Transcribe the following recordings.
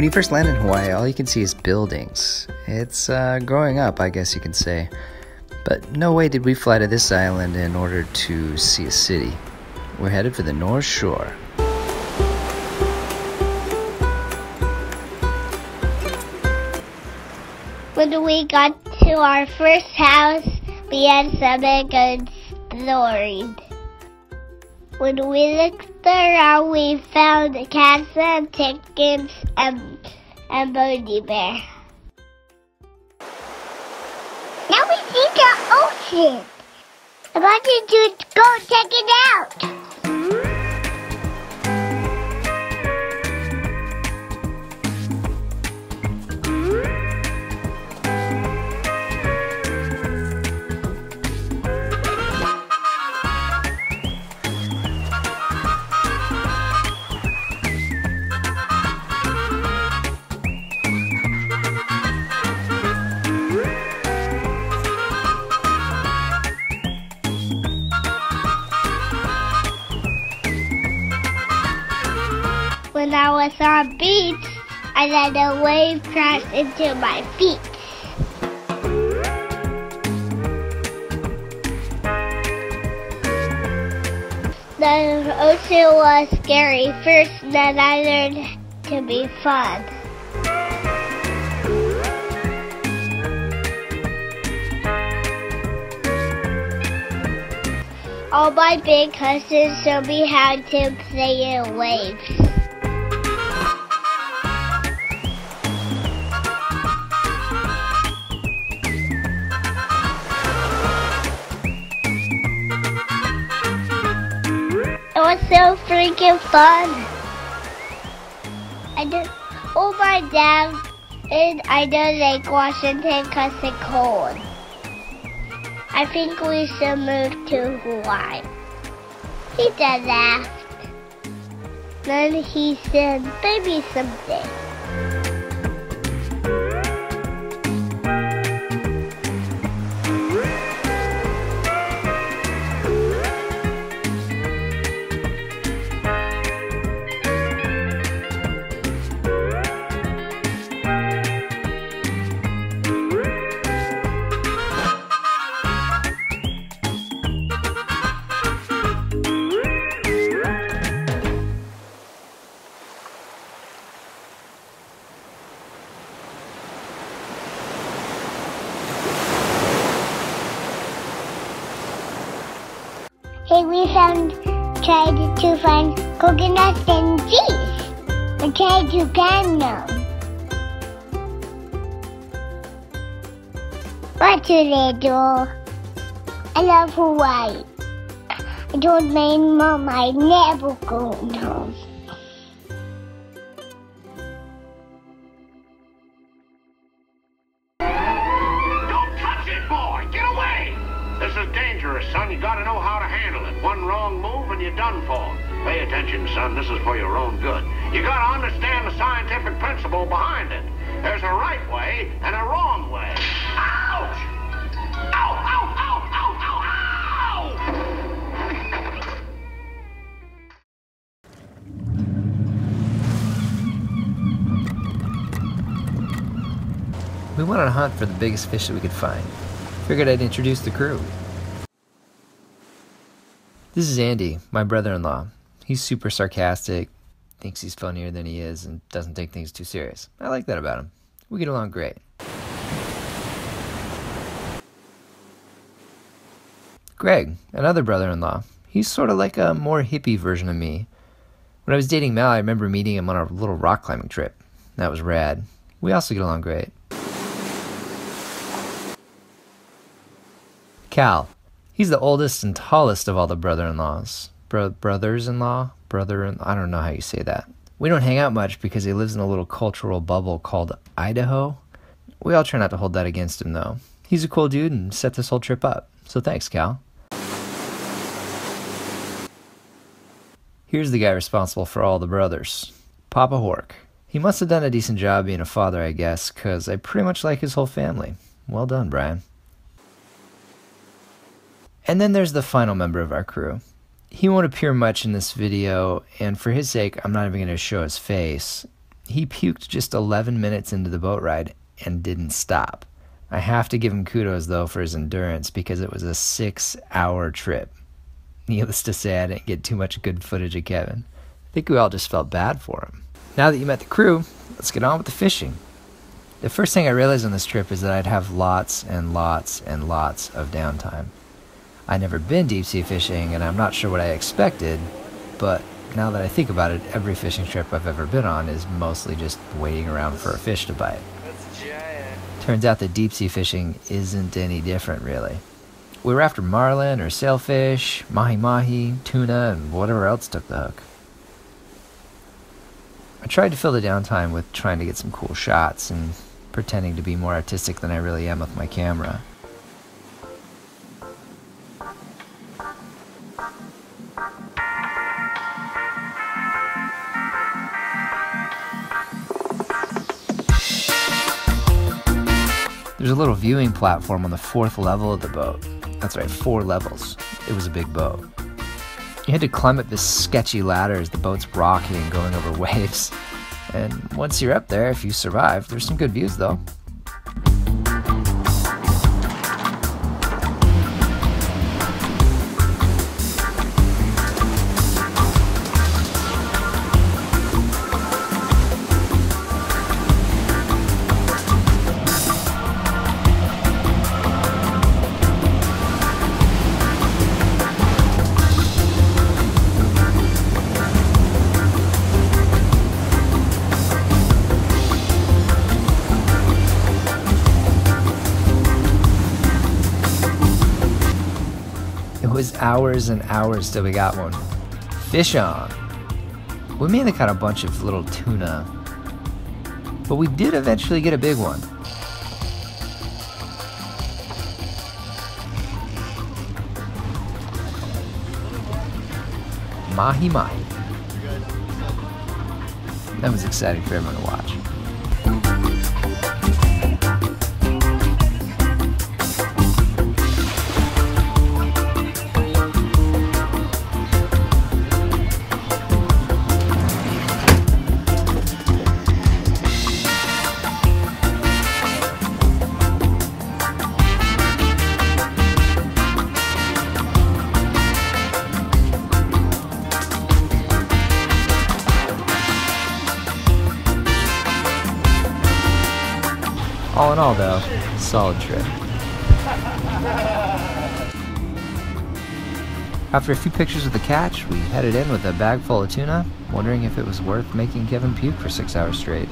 When you first land in Hawaii, all you can see is buildings. It's growing up, I guess you can say. But no way did we fly to this island in order to see a city. We're headed for the North Shore. When we got to our first house, we had some good stories. When we looked around, we found cats and chickens and Bodie Bear. Now we see the ocean. I want you to go check it out. When I was on beach, I let a wave crash into my feet. The ocean was scary first, then I learned to be fun. All my big cousins showed me how to play in waves. It was so freaking fun. Oh my dad, and I know Lake Washington because it's cold. I think we should move to Hawaii. He just laughed. Then he said, maybe someday. Hey, we tried to find coconuts and cheese. We tried to can them. What do they do? I love Hawaii. I told my mom I'd never go home. Don't touch it, boy! Get away! This is dangerous, son. You gotta know how to handle it. One wrong move and you're done for. Pay attention, son. This is for your own good. You gotta understand the scientific principle behind it. There's a right way and a wrong way. Ouch! Ow, ow, ow, ow, ow, ow! We went on a hunt for the biggest fish that we could find. Figured I'd introduce the crew. This is Andy, my brother-in-law. He's super sarcastic, thinks he's funnier than he is, and doesn't take things too serious. I like that about him. We get along great. Greg, another brother-in-law. He's sort of like a more hippie version of me. When I was dating Mal, I remember meeting him on our little rock climbing trip. That was rad. We also get along great. Cal. He's the oldest and tallest of all the brother-in-laws. Brothers-in-law? I don't know how you say that. We don't hang out much because he lives in a little cultural bubble called Idaho. We all try not to hold that against him, though. He's a cool dude and set this whole trip up. So thanks, Cal. Here's the guy responsible for all the brothers. Papa Hork. He must have done a decent job being a father, I guess, because I pretty much like his whole family. Well done, Brian. And then there's the final member of our crew. He won't appear much in this video, and for his sake, I'm not even going to show his face. He puked just 11 minutes into the boat ride and didn't stop. I have to give him kudos, though, for his endurance because it was a 6-hour trip. Needless to say, I didn't get too much good footage of Kevin. I think we all just felt bad for him. Now that you met the crew, let's get on with the fishing. The first thing I realized on this trip is that I'd have lots and lots and lots of downtime. I'd never been deep-sea fishing, and I'm not sure what I expected, but now that I think about it, every fishing trip I've ever been on is mostly just waiting around for a fish to bite. That's giant. Turns out that deep-sea fishing isn't any different, really. We were after marlin or sailfish, mahi-mahi, tuna, and whatever else took the hook. I tried to fill the downtime with trying to get some cool shots and pretending to be more artistic than I really am with my camera. There's a little viewing platform on the 4th level of the boat. That's right, 4 levels. It was a big boat. You had to climb up this sketchy ladder as the boat's rocking and going over waves. And once you're up there, if you survive, there's some good views though. It was hours and hours till we got one. Fish on. We mainly caught a bunch of little tuna, but we did eventually get a big one. Mahi mahi. That was exciting for everyone to watch. All in all, though, solid trip. After a few pictures of the catch, we headed in with a bag full of tuna, wondering if it was worth making Kevin puke for 6 hours straight.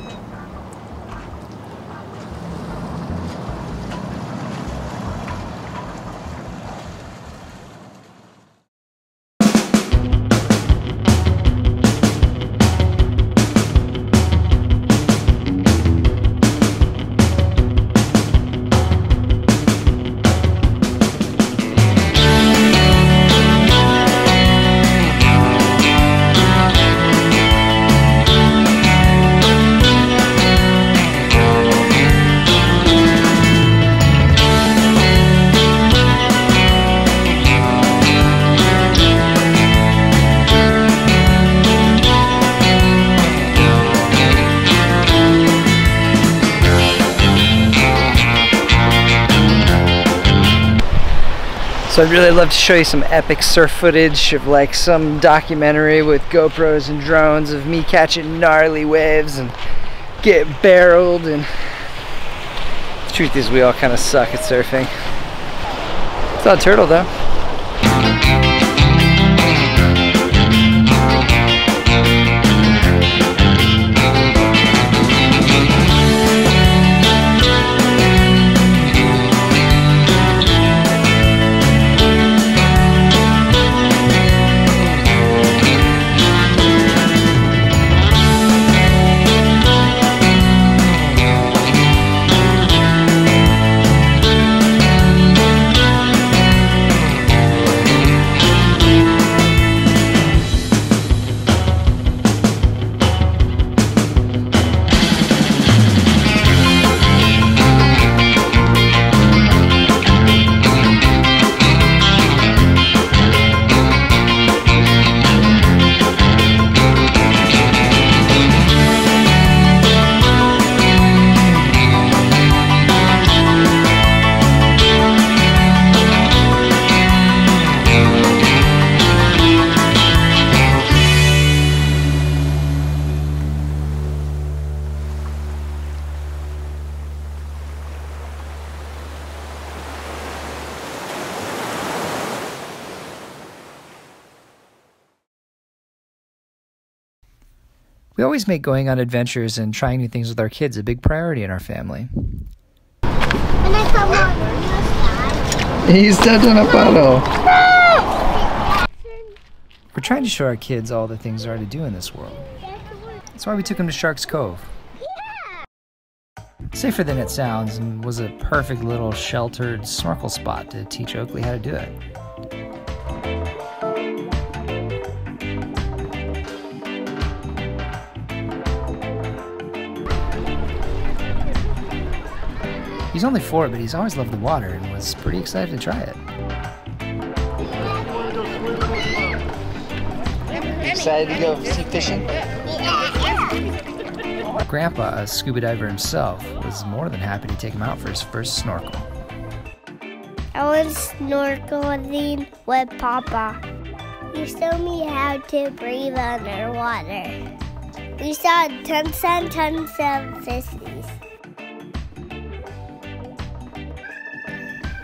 So I'd really love to show you some epic surf footage of like some documentary with GoPros and drones of me catching gnarly waves and get barreled, and the truth is we all kind of suck at surfing. It's not a turtle though. We always make going on adventures and trying new things with our kids a big priority in our family. When I come on, He stepped on a puddle. We're trying to show our kids all the things there are to do in this world. That's why we took them to Shark's Cove. Safer than it sounds, and was a perfect little sheltered snorkel spot to teach Oakley how to do it. He's only 4, but he's always loved the water and was pretty excited to try it. Excited to go sea fishing? Grandpa, a scuba diver himself, was more than happy to take him out for his first snorkel. I was snorkeling with Papa. He showed me how to breathe underwater. We saw tons and tons of fishies.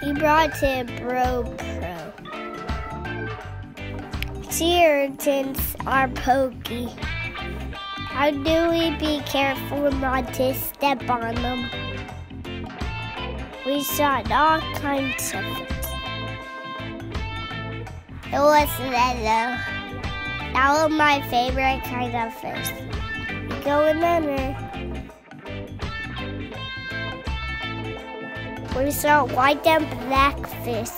He brought a GoPro. Sea urchins are pokey. How do we be careful not to step on them? We shot all kinds of fish. It was yellow. That was my favorite kind of fish. We go in there. We saw white and black fish.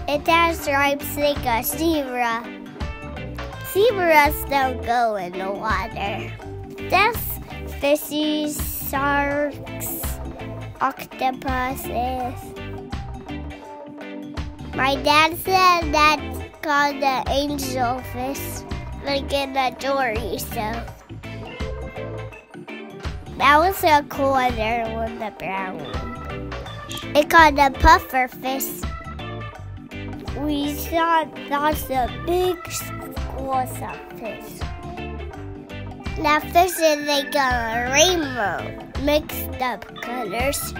It has stripes like a zebra. Zebras don't go in the water. That's fishies, sharks, octopuses. My dad said that's called the angelfish, like in the dory, so. That was a quarter with the brown one. It's called a puffer fish. We saw lots of big schools of fish. That fish is like a rainbow, mixed up colors.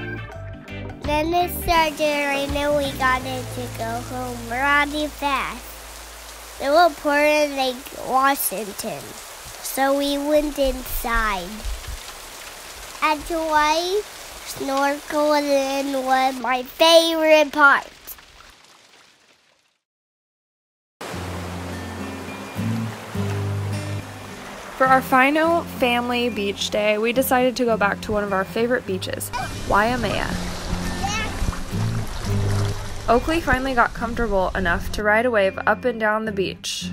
Then it started raining, we got it to go home really fast. It was pouring like Washington, so we went inside. And twice, snorkeling was my favorite part. For our final family beach day, we decided to go back to one of our favorite beaches, Waimea. Oakley finally got comfortable enough to ride a wave up and down the beach.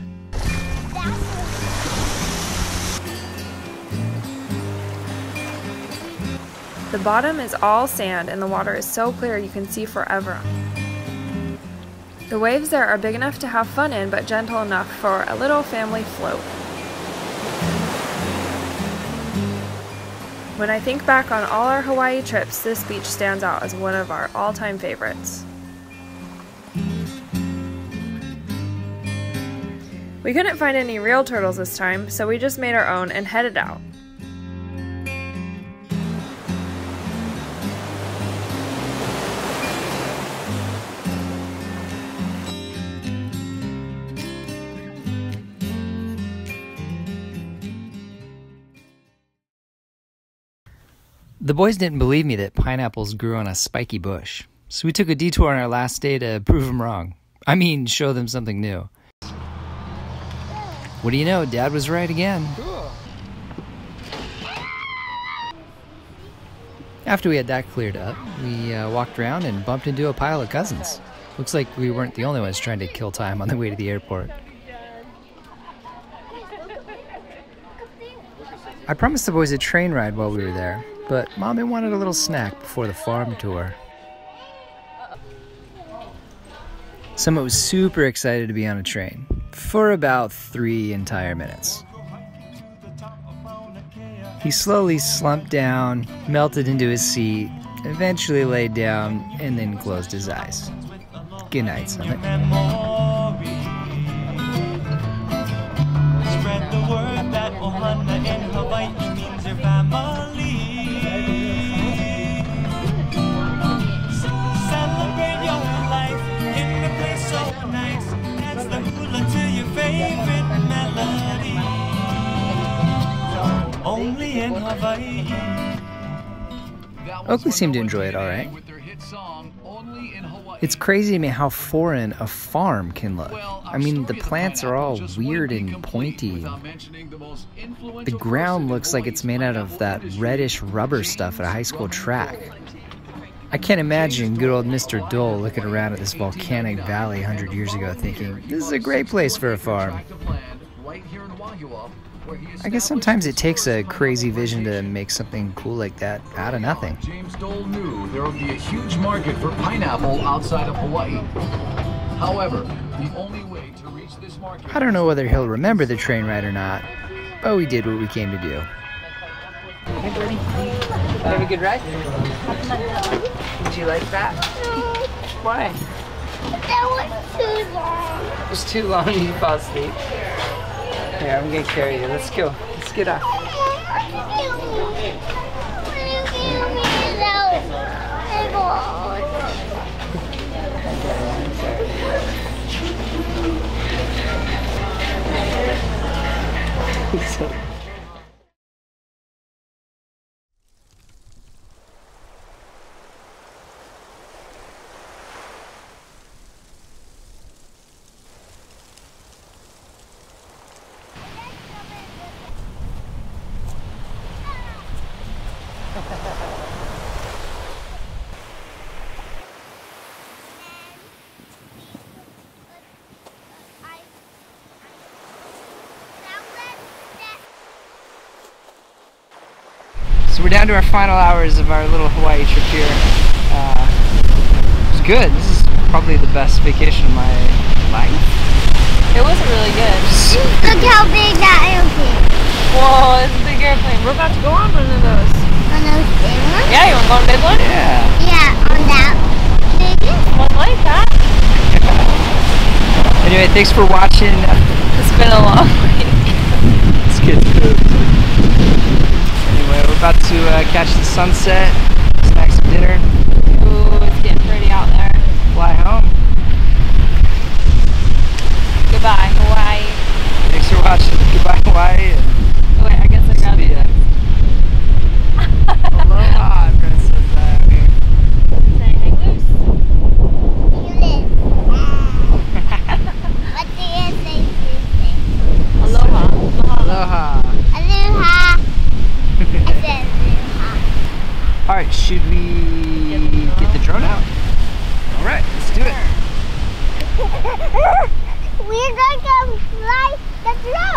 The bottom is all sand and the water is so clear you can see forever. The waves there are big enough to have fun in, but gentle enough for a little family float. When I think back on all our Hawaii trips, this beach stands out as one of our all-time favorites. We couldn't find any real turtles this time, so we just made our own and headed out. The boys didn't believe me that pineapples grew on a spiky bush, so we took a detour on our last day to prove them wrong. I mean, show them something new. What do you know, Dad was right again. Cool. After we had that cleared up, we walked around and bumped into a pile of cousins. Looks like we weren't the only ones trying to kill time on the way to the airport. I promised the boys a train ride while we were there, but Mommy wanted a little snack before the farm tour. Summit was super excited to be on a train for about 3 entire minutes. He slowly slumped down, melted into his seat, eventually laid down, and then closed his eyes. Good night, Summit. Spread the word that Ohana in Hawaii means your family. Celebrate your life in a place so nice. Dance the hula to your favorite melody. only in Hawaii. Oakley seemed to enjoy it all right. It's crazy to me how foreign a farm can look. I mean, the plants are all weird and pointy. The ground looks like it's made out of that reddish rubber stuff at a high school track. I can't imagine good old Mr. Dole looking around at this volcanic valley 100 years ago thinking, this is a great place for a farm. I guess sometimes it takes a crazy vision to make something cool like that out of nothing. James Dole knew there would be a huge market for pineapple outside of Hawaii. However, the only way to reach this market... I don't know whether he'll remember the train ride or not, but we did what we came to do. Hey, buddy. Have a good ride? Did you like that? No, Why? that was too long. It was too long and you fall asleep. Here, I'm gonna carry you. Let's go. Let's get off. So we're down to our final hours of our little Hawaii trip here. It was good. This is probably the best vacation of my life. It wasn't really good. Look how big that airplane is. Whoa, it's a big airplane. We're about to go on one of those. On those big ones? Yeah, you want to go on a big one? Yeah. Yeah, on that big one. One like that. Anyway, thanks for watching. It's been a long week. Let's get food. Anyway, we're about to catch the sunset, snack some dinner, Ooh, it's getting pretty out there. fly home. Goodbye, Hawaii. Thanks for watching. Goodbye, Hawaii. And Oh, wait, I guess I grabbed see ya. it. Aloha, Princess Ivy. Say, hang loose. You live. What do you say? Aloha. Aloha. Aloha. I said aloha. Alright, should we get the drone out? Alright, let's do it. We're going to fly the drone.